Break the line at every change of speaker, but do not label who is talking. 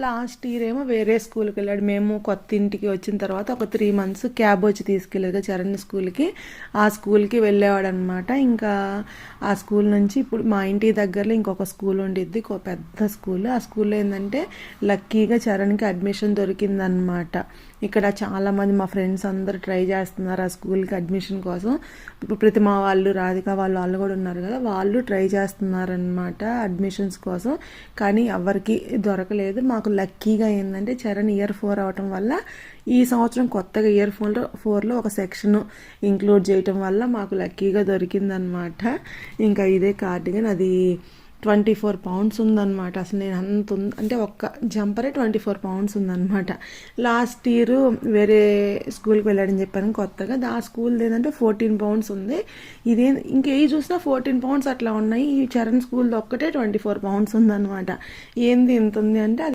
Last year ఏమో వేరే స్కూల్కి వెళ్ళాడు. మేము కొత్త ఇంటికి వచ్చిన తర్వాత ఒక 3 months క్యాబ్ వచ్చి తీసుకెళ్ళాడు చరణ్ స్కూల్కి. ఆ స్కూల్కి వెళ్ళేవాడు అనమాట. ఇంకా ఆ స్కూల్ నుంచి ఇప్పుడు మా ఇంటి దగ్గరలో ఇంకొక స్కూల్ ఉండిద్ది, ఒక పెద్ద స్కూల్. ఆ స్కూల్లో ఏంటంటే లక్కీగా చరణ్కి అడ్మిషన్ దొరికిందనమాట. ఇక్కడ చాలామంది మా ఫ్రెండ్స్ అందరూ ట్రై చేస్తున్నారు ఆ స్కూల్కి అడ్మిషన్ కోసం. ప్రతిమ వాళ్ళు, రాధిక వాళ్ళు కూడా ఉన్నారు కదా, వాళ్ళు ట్రై చేస్తున్నారనమాట అడ్మిషన్స్ కోసం. కానీ ఎవరికి దొరకలేదు. మాకు లక్కీగా ఏంటంటే చరణ్ ఇయర్ 4 అవటం వల్ల ఈ సంవత్సరం కొత్తగా ఇయర్ 4లో ఒక సెక్షన్ ఇంక్లూడ్ చేయటం వల్ల మాకు లక్కీగా దొరికిందనమాట. ఇంకా ఇదే కార్డిగన్, అది 24 pounds ఉందన్నమాట. అసలు నేను అంత అంటే ఒక్క జంపరే 24 pounds ఉందన్నమాట. లాస్ట్ ఇయర్ వేరే స్కూల్కి వెళ్ళాడని చెప్పాను కొత్తగా, ఆ స్కూల్ ఏంటంటే 14 pounds ఉంది. ఇదే ఇంకే చూసినా 14 pounds అట్లా ఉన్నాయి. ఈ చరణ్ స్కూల్ ఒక్కటే 24 pounds ఉందన్నమాట. ఏంది ఇంత ఉంది అంటే